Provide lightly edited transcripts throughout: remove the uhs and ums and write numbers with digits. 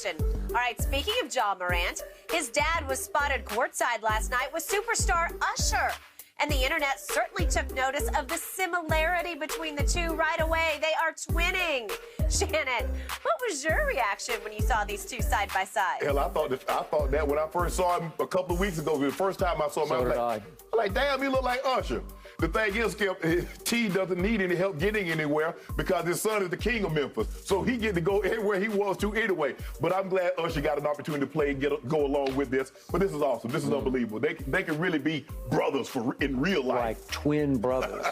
action. All right, speaking of Ja Morant, his dad was spotted courtside last night with superstar Usher. And the internet certainly took notice of the similarity between the two right away. They are twinning. Shannon, what was your reaction when you saw these two side by side? Hell, I thought that when I first saw him a couple of weeks ago, the first time I saw him, I was like, damn, he look like Usher. The thing is, Skip, T doesn't need any help getting anywhere because his son is the king of Memphis. So he get to go everywhere he wants to anyway. But I'm glad Usher got an opportunity to play and go along with this. But this is awesome. This is unbelievable. They can really be brothers in real life. Like twin brothers.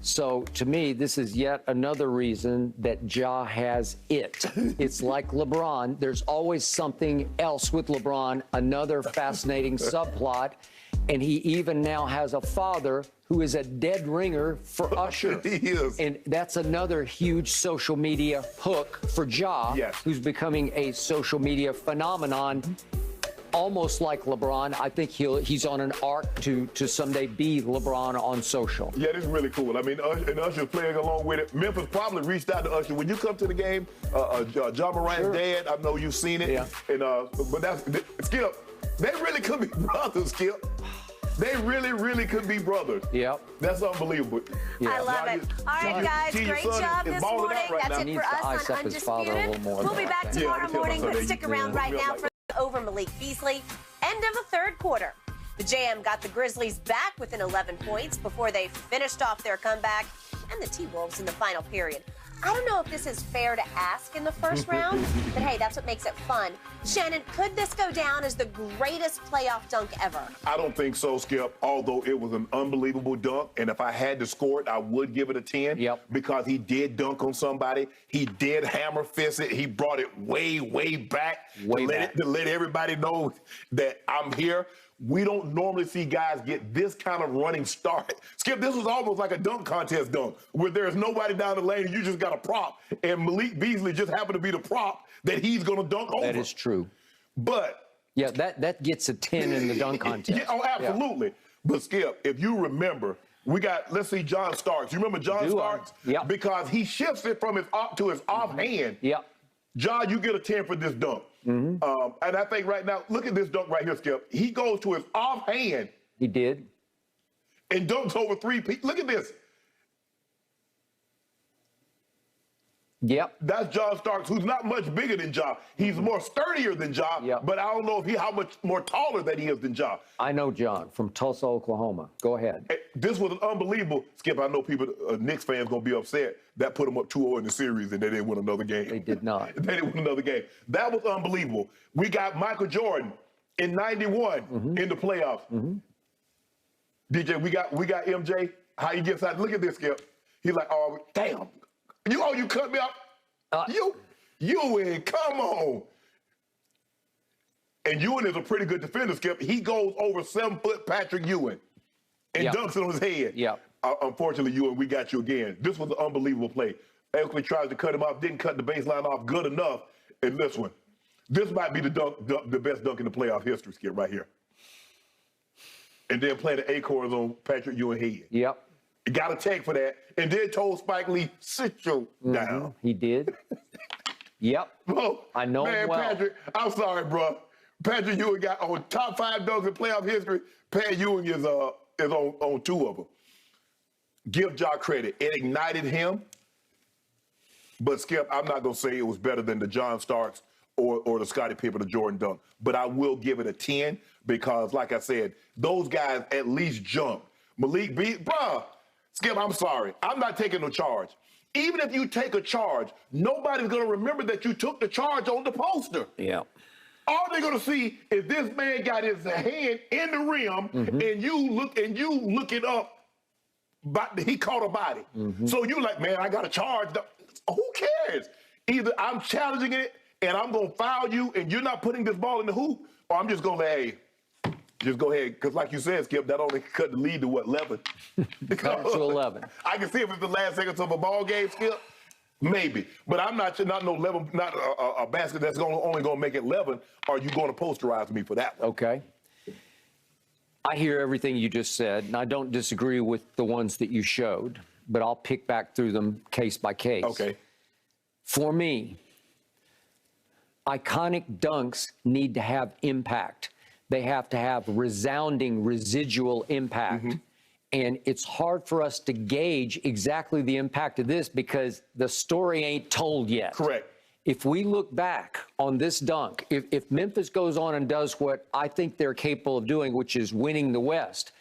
So to me, this is yet another reason that Ja has it. It's like LeBron. There's always something else with LeBron, another fascinating subplot. And he even now has a father who is a dead ringer for Usher. He is. And that's another huge social media hook for Ja, yes, who's becoming a social media phenomenon, almost like LeBron. I think he's on an arc to someday be LeBron on social. Yeah, this is really cool. I mean, and Usher's playing along with it. Memphis probably reached out to Usher. When you come to the game, Ja Morant's dad, I know you've seen it. Yeah. And, but Skip, they really could be brothers, Skip. They really, really could be brothers. Yep. That's unbelievable. Yeah. I love it. All right, guys, great job this morning. That's it for us on Undisputed. We'll be back tomorrow morning, but stick around right now for over Malik Beasley. End of the third quarter. The JM got the Grizzlies back within 11 points before they finished off their comeback, and the T-Wolves in the final period. I don't know if this is fair to ask in the first round, but hey, that's what makes it fun. Shannon, could this go down as the greatest playoff dunk ever? I don't think so, Skip, although it was an unbelievable dunk. And if I had to score it, I would give it a 10. Yep. Because he did dunk on somebody. He did hammer fist it. He brought it way, way back. To let everybody know that I'm here. We don't normally see guys get this kind of running start. Skip, this was almost like a dunk contest dunk where there's nobody down the lane and you just got a prop. And Malik Beasley just happened to be the prop that he's going to dunk over. That is true. But yeah, that gets a 10 in the dunk contest. Yeah, oh, absolutely. Yeah. But Skip, if you remember, we got, let's see, John Starks. You remember John Starks? Yeah. Because he shifts it from his off to his offhand. Yeah. John, you get a 10 for this dunk. And I think right now, look at this dunk right here, Skip. He goes to his offhand. He did. And dunks over 3 people. Look at this. Yep. That's John Starks, who's not much bigger than Ja. He's more sturdier than Ja, but I don't know if how much more taller that he is than Ja. I know John from Tulsa, Oklahoma. Go ahead. This was an unbelievable, Skip, I know people, Knicks fans going to be upset. That put them up 2-0 in the series, and they didn't win another game. They did not. They didn't win another game. That was unbelievable. We got Michael Jordan in 91 in the playoffs. DJ, we got MJ. How he gets out. Look at this, Skip. He's like, oh, damn. You cut me off. Ewing, come on. And Ewing is a pretty good defender, Skip. He goes over 7-foot Patrick Ewing and dunks it on his head. Yeah. Unfortunately, Ewing, we got you again. This was an unbelievable play. Oakley tries to cut him off, didn't cut the baseline off good enough in this one. This might be the best dunk in the playoff history, Skip, right here. And then playing the acorns on Patrick Ewing head. Yep. Got a tag for that, and then told Spike Lee, sit you down. He did. Yep. Bro, I know man, him well. Patrick, I'm sorry, bro. Patrick Ewing got on top 5 dunks in playoff history. Pat Ewing is on 2 of them. Give Ja credit. It ignited him. But, Skip, I'm not going to say it was better than the John Starks or the Scottie Pippen or Jordan dunk. But I will give it a 10 because, like I said, those guys at least jumped. Malik beat, bruh. Skip, I'm sorry. I'm not taking no charge. Even if you take a charge, nobody's going to remember that you took the charge on the poster. Yeah. All they're going to see is this man got his hand in the rim, and you look it up, but he caught a body. So you like, man, I got a charge. Who cares? Either I'm challenging it, and I'm going to foul you, and you're not putting this ball in the hoop, or I'm just going to say, hey, just go ahead, because like you said, Skip, that only cut the lead to what, 11? Cut to 11. I can see if it's the last seconds of a ball game, Skip, maybe. But I'm not no 11, not a basket that's only going to make it 11. Are you going to posterize me for that one? Okay. I hear everything you just said, and I don't disagree with the ones that you showed, but I'll pick back through them case by case. Okay. For me, iconic dunks need to have impact. They have to have resounding residual impact. And it's hard for us to gauge exactly the impact of this because the story ain't told yet. Correct. If we look back on this dunk, if Memphis goes on and does what I think they're capable of doing, which is winning the West,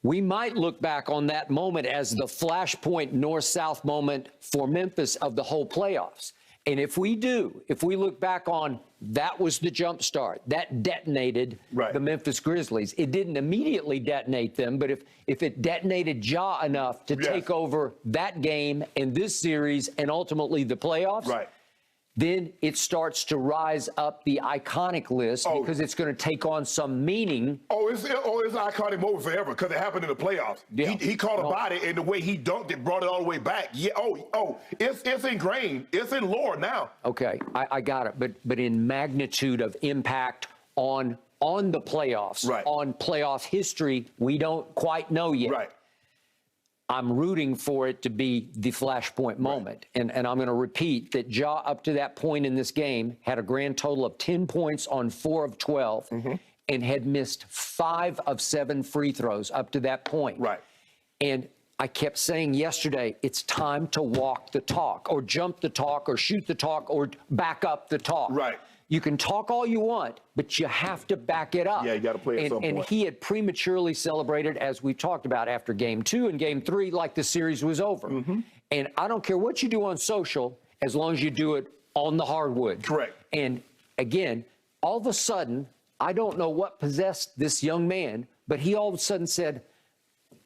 we might look back on that moment as the flashpoint north-south moment for Memphis of the whole playoffs. And if we do, if we look back on that was the jump start, that detonated the Memphis Grizzlies. It didn't immediately detonate them, but if it detonated Ja enough to take over that game and this series and ultimately the playoffs, then it starts to rise up the iconic list because it's going to take on some meaning. It's an iconic moment forever because it happened in the playoffs. He caught a body, and the way he dunked it brought it all the way back. It's ingrained. It's in lore now. Okay, I got it. But in magnitude of impact on the playoffs, on playoff history, we don't quite know yet. I'm rooting for it to be the flashpoint moment. And I'm going to repeat that Ja, up to that point in this game, had a grand total of 10 points on 4 of 12 and had missed 5 of 7 free throws up to that point. And I kept saying yesterday, it's time to walk the talk or jump the talk or shoot the talk or back up the talk. You can talk all you want, but you have to back it up. You got to play at some point. And he had prematurely celebrated, as we talked about, after Game 2 and Game 3, like the series was over. And I don't care what you do on social, as long as you do it on the hardwood. And again, all of a sudden, I don't know what possessed this young man, but he all of a sudden said,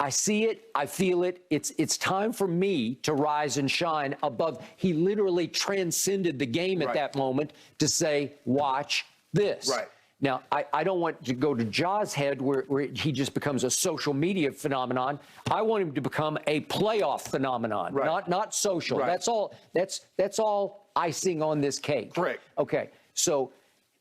I see it, I feel it. It's time for me to rise and shine above. He literally transcended the game at that moment to say, watch this. Now, I don't want to go to Ja's head where he just becomes a social media phenomenon. I want him to become a playoff phenomenon, not social. That's all icing on this cake. Okay, so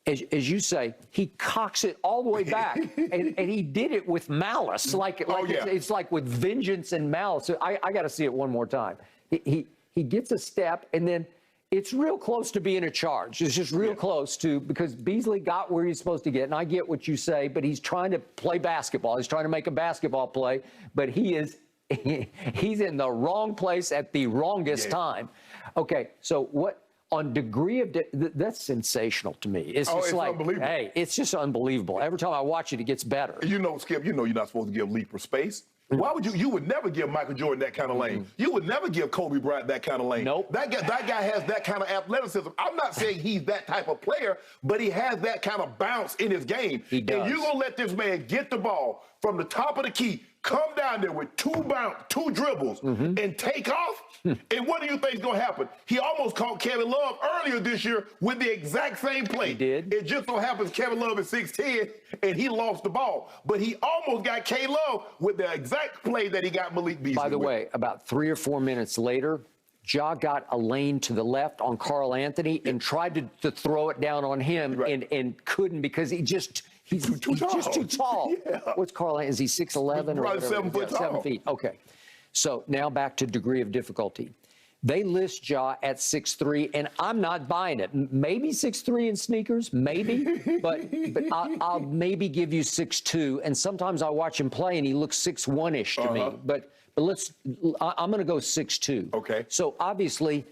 as you say, he cocks it all the way back, and he did it with malice. It's like with vengeance and malice. So I got to see it one more time. He gets a step, and then it's real close to being a charge. It's just real close to, because Beasley got where he's supposed to get, and I get what you say, but he's trying to play basketball. He's trying to make a basketball play, but he's in the wrong place at the wrongest time. Okay, so what? On degree of that's sensational to me. It's just like, hey, it's just unbelievable. Every time I watch it, it gets better. Skip, you're not supposed to give Leaper space. Why would you would never give Michael Jordan that kind of lane. You would never give Kobe Bryant that kind of lane. That guy has that kind of athleticism. I'm not saying he's that type of player, but he has that kind of bounce in his game. He does. And you're going to let this man get the ball from the top of the key, come down there with 2 dribbles, and take off? And what do you think is going to happen? He almost caught Kevin Love earlier this year with the exact same play. He did. It just so happens Kevin Love is 6'10", and he lost the ball. But he almost got K Love with the exact play that he got Malik Beasley By the way, about 3 or 4 minutes later, Ja got a lane to the left on Karl Anthony and tried to throw it down on him and couldn't because he's just too tall. What's Karl Anthony? Is he 6'11"? Probably 7 foot tall. 7 feet. Okay. So now back to degree of difficulty. They list Ja at 6'3", and I'm not buying it. Maybe 6'3" in sneakers, maybe, but I'll maybe give you 6'2", and sometimes I watch him play and he looks 6'1"-ish to me. But I'm going to go 6'2". Okay. So obviously,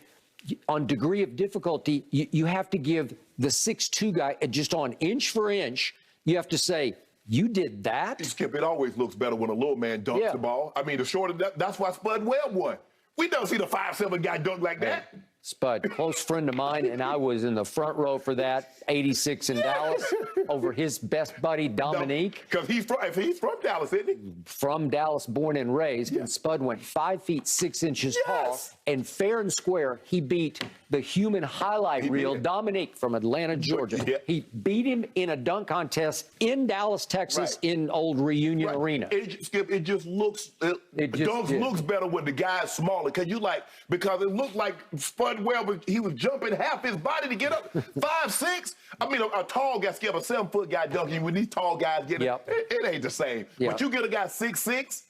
on degree of difficulty, you have to give the 6'2" guy just on inch for inch. You have to say, you did that? Skip, it always looks better when a little man dunks the ball. I mean, the shorter, that's why Spud Webb won. We don't see the 5'7" guy dunk like that. Spud, close friend of mine, and I was in the front row for that, 86 in Dallas, over his best buddy, Dominique. Because he's from Dallas, isn't he? From Dallas, born and raised, and Spud went 5 feet 6 inches tall, and fair and square, he beat the human highlight reel, Dominique from Atlanta, Georgia. He beat him in a dunk contest in Dallas, Texas, in old Reunion Arena. Skip, it just looks, dunks looks better when the guy's smaller, because it looked like Spud Webb, he was jumping half his body to get up 5'6". I mean, a tall guy, Skip, a 7-foot guy dunking, when these tall guys get it, it ain't the same. But you get a guy 6'6",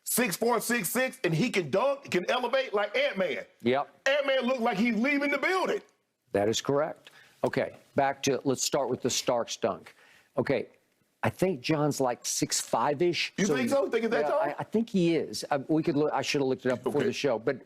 6'4", 6'6", and he can dunk, can elevate like Ant-Man. Ant-Man looks like he's leaving the building. That is correct. Okay, back to, let's start with the Starks dunk. Okay, I think John's like 6'5"-ish. You think so? Think it's that tall? I think he is. We could look. I should have looked it up before the show, but